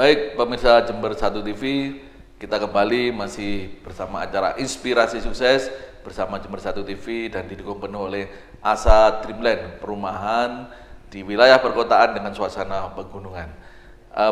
Baik, pemirsa Jember 1 TV, kita kembali masih bersama acara Inspirasi Sukses bersama Jember 1 TV dan didukung penuh oleh Asa Dreamland, perumahan di wilayah perkotaan dengan suasana pegunungan.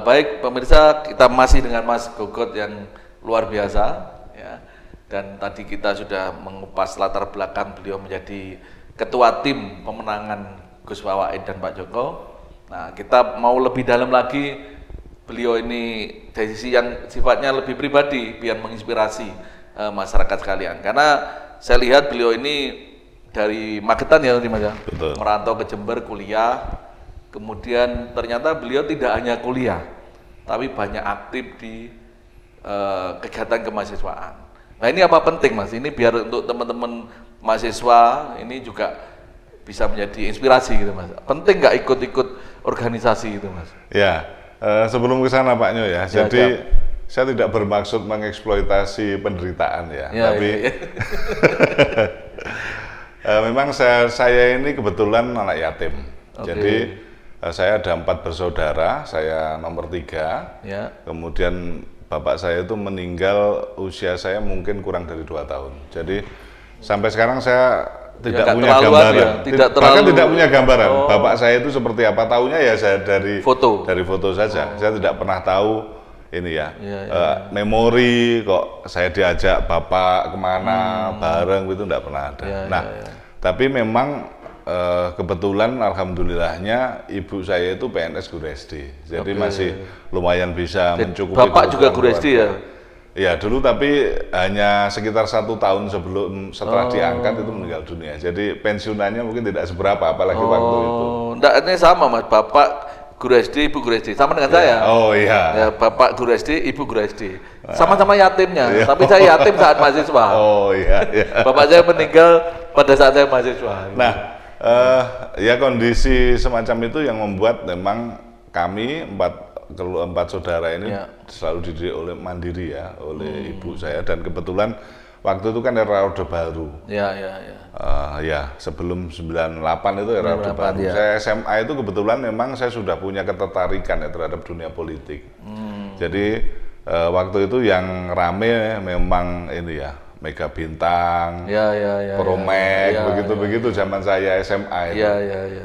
Baik, pemirsa, kita masih dengan Mas Gogot yang luar biasa, ya. Dan tadi kita sudah mengupas latar belakang beliau menjadi ketua tim pemenangan Gus Wawaid dan Pak Joko. Nah, kita mau lebih dalam lagi. Beliau ini dari sisi yang sifatnya lebih pribadi, biar menginspirasi masyarakat sekalian. Karena saya lihat beliau ini dari Magetan ya, merantau ke Jember kuliah. Kemudian ternyata beliau tidak hanya kuliah, tapi banyak aktif di kegiatan kemahasiswaan. Nah, ini apa penting, Mas? Ini biar untuk teman-teman mahasiswa ini juga bisa menjadi inspirasi gitu, Mas. Penting nggak ikut-ikut organisasi gitu, Mas? Ya. Sebelum ke sana Pak Nyo ya, jadi saya tidak bermaksud mengeksploitasi penderitaan ya, tapi memang saya ini kebetulan anak yatim. Jadi saya ada 4 bersaudara, saya nomor 3. Kemudian bapak saya itu meninggal usia saya mungkin kurang dari 2 tahun. Jadi sampai sekarang saya tidak punya gambaran, bahkan tidak punya gambaran. Bapak saya itu seperti apa, tahunya ya saya dari foto saja. Saya tidak pernah tahu ini ya, memori kok saya diajak bapak kemana bareng itu tidak pernah ada. Tapi memang kebetulan alhamdulillahnya ibu saya itu PNS guru SD, jadi masih lumayan bisa mencukupi. Bapak juga guru SD ya? Ya dulu, tapi hanya sekitar 1 tahun setelah diangkat itu meninggal dunia. Jadi pensiunannya mungkin tidak seberapa, apalagi waktu itu. Enggak, ini sama Mas, bapak guru SD, ibu guru SD, sama dengan saya. Oh iya. Ya, bapak guru SD, ibu guru SD, sama-sama yatimnya. Tapi saya yatim saat mahasiswa. Oh iya. Bapak saya meninggal pada saat saya mahasiswa. Nah, ya kondisi semacam itu yang membuat memang kami 4 saudara ini selalu dididik oleh mandiri ya, oleh ibu saya, dan kebetulan waktu itu kan era Orde Baru. Ya sebelum 98 itu era Orde Baru. Saya SMA itu kebetulan memang saya sudah punya ketertarikan ya terhadap dunia politik. Jadi waktu itu yang rame memang ini ya, Mega Bintang, Promek, begitu-begitu zaman saya SMA itu.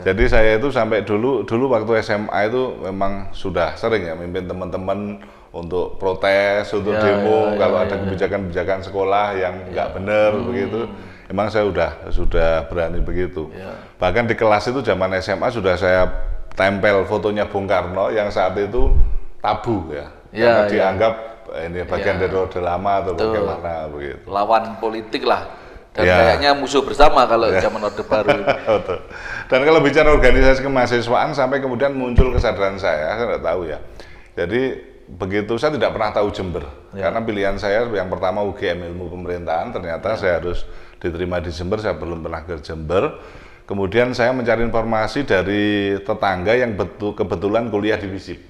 Jadi saya itu sampai dulu waktu SMA itu memang sudah sering ya mimpin teman-teman untuk protes, untuk demo kalau ada kebijakan-kebijakan sekolah yang nggak benar begitu. Emang saya sudah berani begitu. Bahkan di kelas itu zaman SMA sudah saya tempel fotonya Bung Karno yang saat itu tabu ya, karena dianggap ini bagian dari Orde Lama atau bagaimana begitu. Lawan politik lah, dan kayaknya musuh bersama kalau zaman Orde Baru. Dan kalau bicara organisasi kemahasiswaan sampai kemudian muncul kesadaran saya tidak tahu ya. Jadi begitu saya tidak pernah tahu Jember, karena pilihan saya yang pertama UGM Ilmu Pemerintahan, ternyata saya harus diterima di Jember, saya belum pernah ke Jember. Kemudian saya mencari informasi dari tetangga yang kebetulan kuliah di FISIP.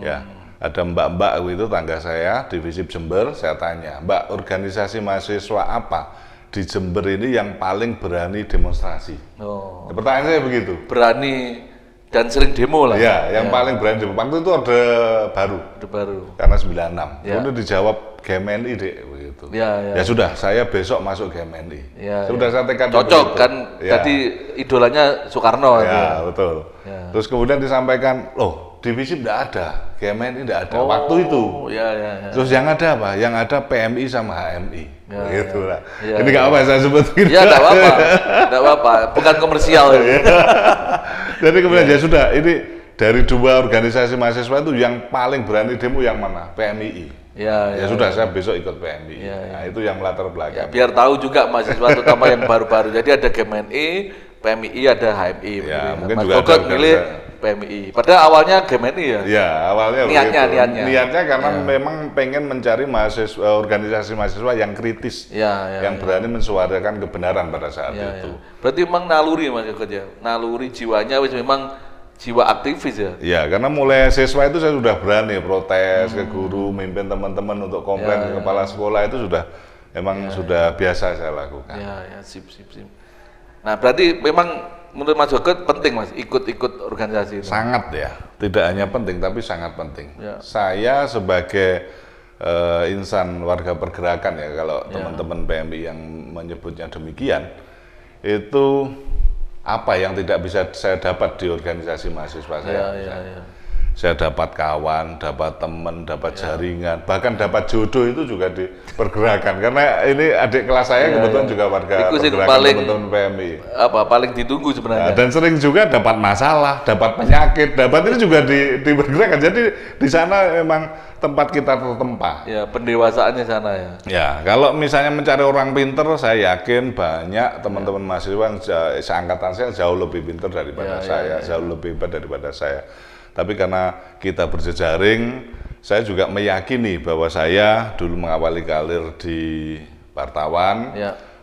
Ya. Ada mbak-mbak itu tangga saya di FISIP Jember, saya tanya, Mbak, organisasi mahasiswa apa di Jember ini yang paling berani demonstrasi? Pertanyaan saya begitu. Berani dan sering demo lah. Ya, yang paling berani demo. Waktu itu Orde Baru. Karena 96. Kemudian dijawab GMNI deh, begitu. Ya sudah, saya besok masuk GMNI. Sudah saya tekad. Cocok kan, tadi idolanya Soekarno. Ya, betul. Terus kemudian disampaikan, loh, di FISIP tidak ada, GMNI tidak ada waktu itu. Terus yang ada apa? Yang ada PMI sama HMI. Begitulah. Ini nggak apa saya sebut gitu. Ya nggak apa-apa, bukan komersial. Jadi kemudian ya sudah, ini dari 2 organisasi mahasiswa itu yang paling berani demo yang mana? PMII. Ya sudah, saya besok ikut PMI. Nah, itu yang latar belakang. Biar tahu juga mahasiswa terutama yang baru-baru. Jadi ada GMNI, PMI, ada HMI. Mungkin Mas juga Gogot milih PMI. Padahal awalnya GMNI ya? Ya, awalnya niatnya karena memang pengen mencari organisasi mahasiswa yang kritis, yang berani mensuarakan kebenaran pada saat itu. Berarti memang naluri Mas Gogot ya? Naluri jiwanya memang jiwa aktivis ya? Ya, karena mulai siswa itu saya sudah berani protes ke guru, mimpin teman-teman untuk komplain ke kepala sekolah, itu sudah memang sudah biasa saya lakukan. Sip. Nah, berarti memang menurut Mas Joko penting Mas ikut organisasi itu? Sangat ya, tidak hanya penting tapi sangat penting. Ya. Saya sebagai insan warga pergerakan ya, kalau teman-teman PMI yang menyebutnya demikian, itu apa yang tidak bisa saya dapat di organisasi mahasiswa saya. Saya dapat kawan, dapat teman, dapat jaringan, bahkan dapat jodoh itu juga di pergerakan. Karena ini adik kelas saya kebetulan juga warga pergerakan teman-teman PMI. Paling ditunggu sebenarnya. Dan sering juga dapat masalah, dapat penyakit, dapat ini juga di pergerakan. Jadi di sana memang tempat kita tertempa. Ya, pendewasaannya sana ya. Ya, kalau misalnya mencari orang pinter, saya yakin banyak teman-teman mahasiswa yang seangkatan saya jauh lebih pinter daripada saya, jauh lebih hebat daripada saya. Tapi karena kita berjejaring, saya juga meyakini bahwa saya dulu mengawali karir di wartawan,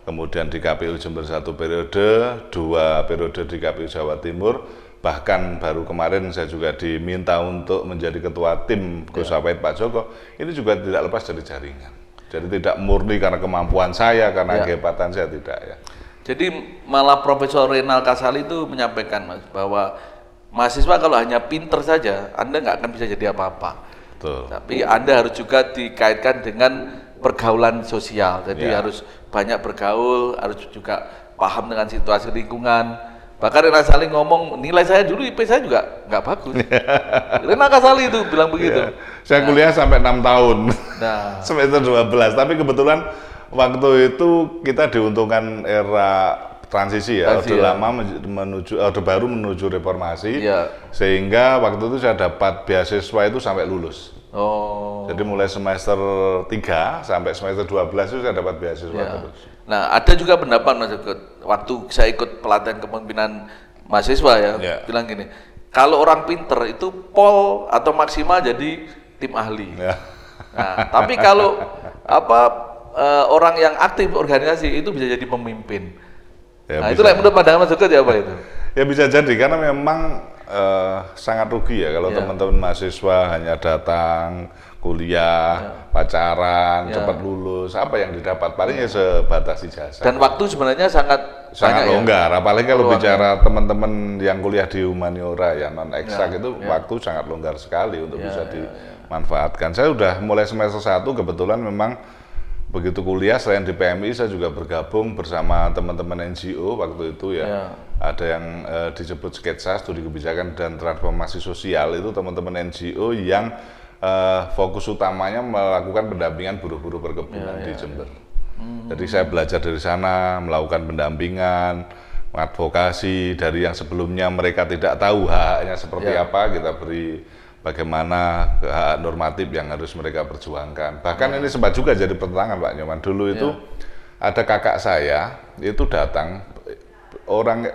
kemudian di KPU Jember 1 periode, 2 periode di KPU Jawa Timur, bahkan baru kemarin saya juga diminta untuk menjadi ketua tim Gus Wahid Pak Joko. Ini juga tidak lepas dari jaringan. Jadi tidak murni karena kemampuan saya, karena kehebatan saya, tidak ya. Jadi malah Profesor Renal Kasali itu menyampaikan Mas bahwa mahasiswa kalau hanya pinter saja, Anda nggak akan bisa jadi apa-apa. Tapi Anda harus juga dikaitkan dengan pergaulan sosial. Jadi harus banyak bergaul, harus juga paham dengan situasi lingkungan. Bahkan Renal Kasali ngomong, nilai saya dulu IP saya juga nggak bagus. Renal Kasali itu bilang begitu. Saya kuliah sampai 6 tahun, semester 12. Tapi kebetulan waktu itu kita diuntungkan era transisi ya, lama menuju baru menuju reformasi, sehingga waktu itu saya dapat beasiswa itu sampai lulus. Jadi mulai semester 3 sampai semester 12 itu saya dapat beasiswa terus. Nah, ada juga pendapat Mas Joko, waktu saya ikut pelatihan kepemimpinan mahasiswa bilang gini, kalau orang pinter itu pol atau maksimal jadi tim ahli. Nah, tapi kalau orang yang aktif organisasi itu bisa jadi pemimpin. Nah, itulah menurut pandangan Mas Joko apa itu? Ya bisa jadi, karena memang sangat rugi ya kalau teman-teman mahasiswa hanya datang, kuliah, pacaran, cepat lulus, apa yang didapat? Palingnya sebatas ijazah. Dan waktu sebenarnya sangat longgar, apalagi kalau bicara teman-teman yang kuliah di humaniora ya, non-eksak itu waktu sangat longgar sekali untuk bisa dimanfaatkan. Saya udah mulai semester 1 kebetulan memang begitu kuliah, selain di PMI saya juga bergabung bersama teman-teman NGO waktu itu ya. Ada yang disebut sketsa studi kebijakan dan transformasi sosial, itu teman-teman NGO yang fokus utamanya melakukan pendampingan buruh-buruh perkebunan di Jember. Jadi saya belajar dari sana, melakukan pendampingan, advokasi dari yang sebelumnya mereka tidak tahu hak-haknya seperti apa, kita beri bagaimana hak normatif yang harus mereka perjuangkan. Bahkan ini sempat juga jadi pertentangan Pak Nyoman. Dulu itu ada kakak saya, itu datang,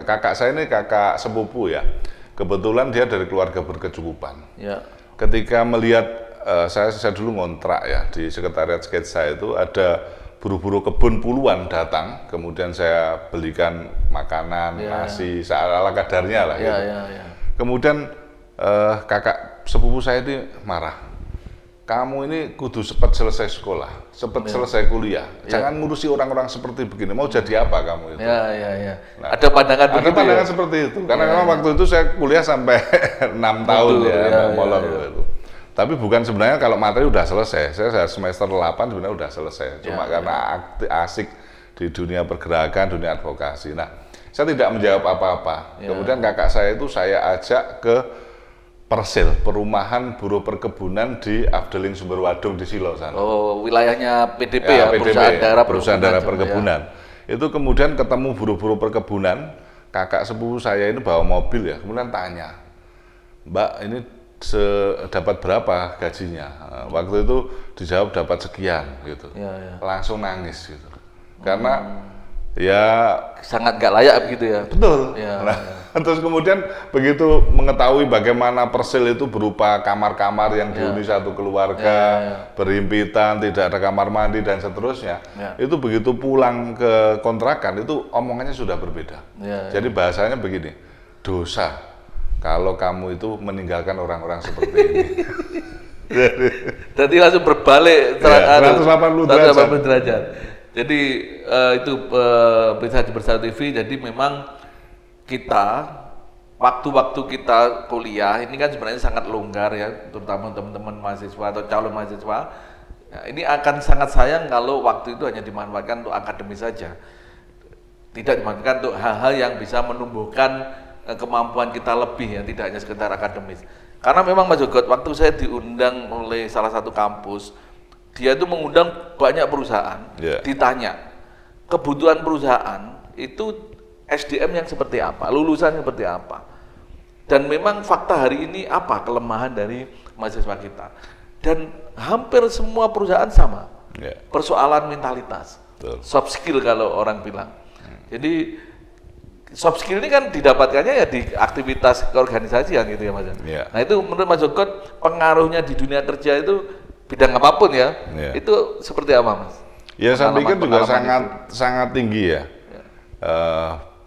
kakak saya ini kakak sepupu ya, kebetulan dia dari keluarga berkecukupan. Ketika melihat, saya dulu ngontrak ya, di sekretariat sketsa itu ada buruh-buruh kebun puluhan datang, kemudian saya belikan makanan, nasi, ala kadarnya lah gitu. Kemudian kakak sepupu saya ini marah, kamu ini kudu cepat selesai sekolah, cepat selesai kuliah, jangan ngurusi orang-orang seperti begini, mau jadi apa kamu itu? Nah, ada pandangan begitu, ada pandangan seperti itu, karena memang waktu itu saya kuliah sampai 6 tahun molor itu. Tapi bukan sebenarnya kalau materi udah selesai, saya semester 8 sebenarnya udah selesai, cuma karena asik di dunia pergerakan, dunia advokasi. Nah, saya tidak menjawab apa-apa. Kemudian kakak saya itu saya ajak ke Persil, perumahan buruh perkebunan di Afdeling Sumberwadung di Silo sana. Wilayahnya PDP perusahaan daerah perkebunan. Itu kemudian ketemu buruh-buruh perkebunan, kakak sepupu saya ini bawa mobil ya, kemudian tanya, Mbak ini dapat berapa gajinya? Waktu itu dijawab dapat sekian gitu. Langsung nangis gitu. Karena sangat gak layak begitu ya. Betul. Terus kemudian begitu mengetahui bagaimana Persil itu berupa kamar-kamar yang dihuni satu keluarga, berhimpitan, tidak ada kamar mandi dan seterusnya. Itu begitu pulang ke kontrakan itu omongannya sudah berbeda. Jadi bahasanya begini, dosa kalau kamu itu meninggalkan orang-orang seperti ini. Jadi langsung berbalik 180 derajat. Jadi itu berita di Bersatu TV. Jadi memang kita waktu-waktu kita kuliah ini kan sebenarnya sangat longgar ya, terutama teman-teman mahasiswa atau calon mahasiswa. Ya, ini akan sangat sayang kalau waktu itu hanya dimanfaatkan untuk akademis saja, tidak dimanfaatkan untuk hal-hal yang bisa menumbuhkan kemampuan kita lebih ya, tidak hanya sekedar akademis. Karena memang Mas Jogot, waktu saya diundang oleh salah satu kampus, dia itu mengundang banyak perusahaan, ditanya kebutuhan perusahaan itu SDM yang seperti apa, lulusan seperti apa. Dan memang fakta hari ini apa kelemahan dari mahasiswa kita. Dan hampir semua perusahaan sama, persoalan mentalitas, soft skill kalau orang bilang. Jadi soft skill ini kan didapatkannya ya di aktivitas keorganisasian gitu ya Mas. Nah itu menurut Mas Jogot pengaruhnya di dunia kerja itu bidang apapun ya, itu seperti apa Mas? Ya saya pikir juga sangat tinggi ya.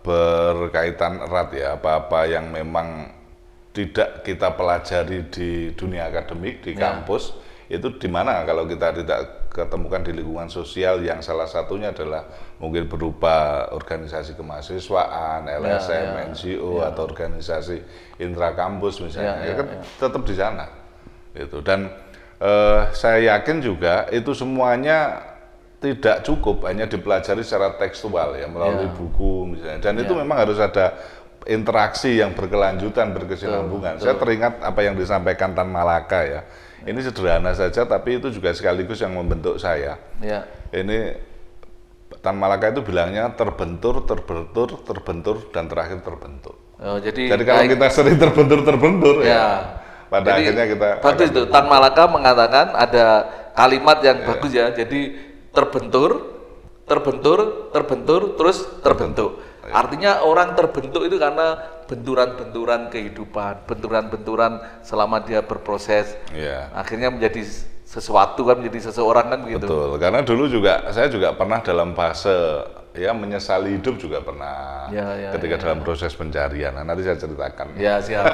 Berkaitan erat ya, apa-apa yang memang tidak kita pelajari di dunia akademik, di kampus, itu di mana kalau kita tidak ketemukan di lingkungan sosial yang salah satunya adalah mungkin berupa organisasi kemahasiswaan, LSM, NGO, atau organisasi intrakampus misalnya, kan tetap di sana. Gitu. Dan saya yakin juga itu semuanya tidak cukup hanya dipelajari secara tekstual ya, melalui buku misalnya, dan itu memang harus ada interaksi yang berkelanjutan, berkesinambungan. Saya teringat apa yang disampaikan Tan Malaka ya, ini sederhana saja tapi itu juga sekaligus yang membentuk saya. Ini Tan Malaka itu bilangnya terbentur, dan terakhir terbentuk. Jadi kalau kita sering terbentur ya, pada akhirnya kita bagus itu. Tan Malaka mengatakan ada kalimat yang bagus ya, jadi terbentur, terus terbentuk. Artinya orang terbentuk itu karena benturan-benturan kehidupan, benturan-benturan selama dia berproses. Akhirnya menjadi sesuatu kan, menjadi seseorang kan begitu. Betul, karena dulu juga saya juga pernah dalam fase ya menyesali hidup juga pernah ketika dalam proses pencarian. Nah, nanti saya ceritakan. Ya, siap.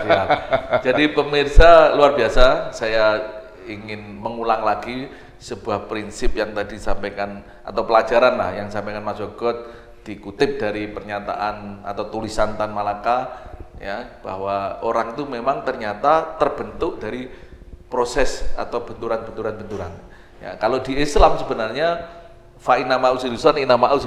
Jadi pemirsa luar biasa, saya ingin mengulang lagi sebuah prinsip yang tadi disampaikan atau pelajaran lah yang disampaikan Mas Jogot, dikutip dari pernyataan atau tulisan Tan Malaka ya, bahwa orang itu memang ternyata terbentuk dari proses atau benturan. Ya, kalau di Islam sebenarnya fa inna ma'al usri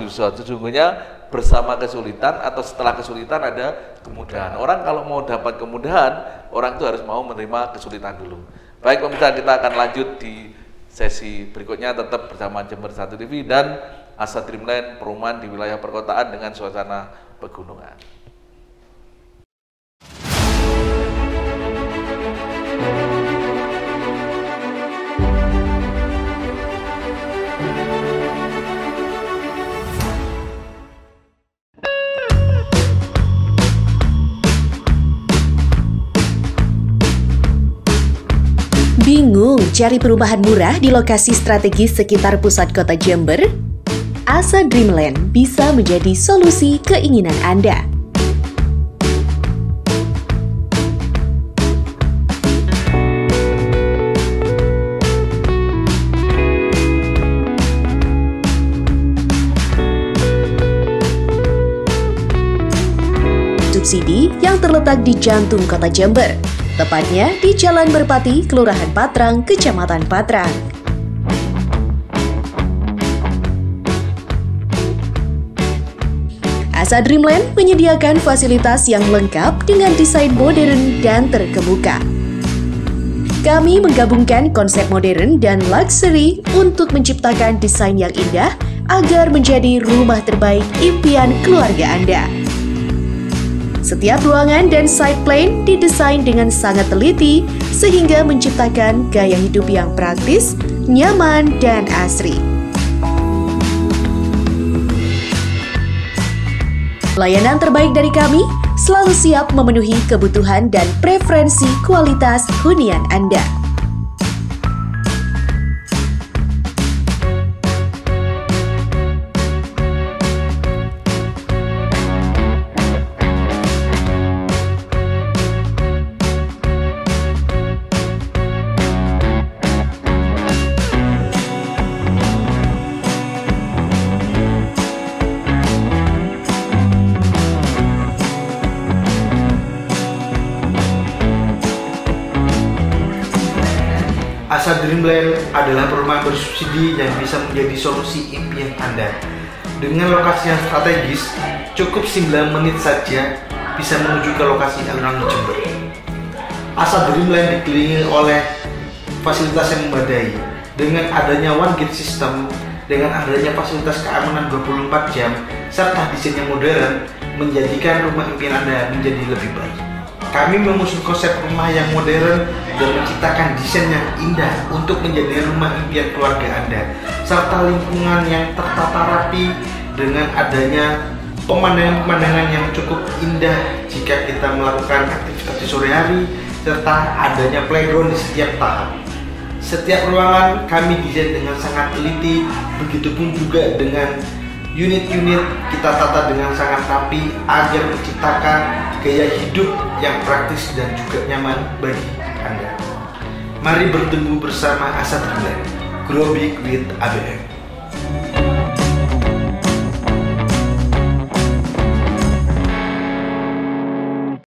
yusra, sesungguhnya bersama kesulitan atau setelah kesulitan ada kemudahan. Orang kalau mau dapat kemudahan, orang itu harus mau menerima kesulitan dulu. Baik pemirsa, kita akan lanjut di sesi berikutnya tetap bersama Jember 1 TV dan Asa Dreamland, perumahan di wilayah perkotaan dengan suasana pegunungan. Bingung cari perumahan murah di lokasi strategis sekitar pusat kota Jember? Asa Dreamland bisa menjadi solusi keinginan Anda. Subsidi yang terletak di jantung kota Jember, tepatnya di Jalan Merpati, Kelurahan Patrang, Kecamatan Patrang. Asa Dreamland menyediakan fasilitas yang lengkap dengan desain modern dan terkemuka. Kami menggabungkan konsep modern dan luxury untuk menciptakan desain yang indah agar menjadi rumah terbaik impian keluarga Anda. Setiap ruangan dan side plan didesain dengan sangat teliti sehingga menciptakan gaya hidup yang praktis, nyaman, dan asri. Layanan terbaik dari kami selalu siap memenuhi kebutuhan dan preferensi kualitas hunian Anda. Dreamland adalah perumahan bersubsidi yang bisa menjadi solusi impian Anda. Dengan lokasi yang strategis, cukup 9 menit saja bisa menuju ke lokasi alun-alun Jember. Asa Dreamland dikelilingi oleh fasilitas yang memadai. Dengan adanya one gate system, dengan adanya fasilitas keamanan 24 jam, serta desain yang modern, menjadikan rumah impian Anda menjadi lebih baik. Kami mengusung konsep rumah yang modern dan menciptakan desain yang indah untuk menjadi rumah impian keluarga Anda, serta lingkungan yang tertata rapi dengan adanya pemandangan-pemandangan yang cukup indah jika kita melakukan aktivitas di sore hari, serta adanya playground di setiap tahap. Setiap ruangan kami desain dengan sangat teliti, begitupun juga dengan unit-unit kita tata dengan sangat rapi agar menciptakan gaya hidup yang praktis dan juga nyaman bagi Anda. Mari bertemu bersama Asa Dreamland, Grow Big with ABM.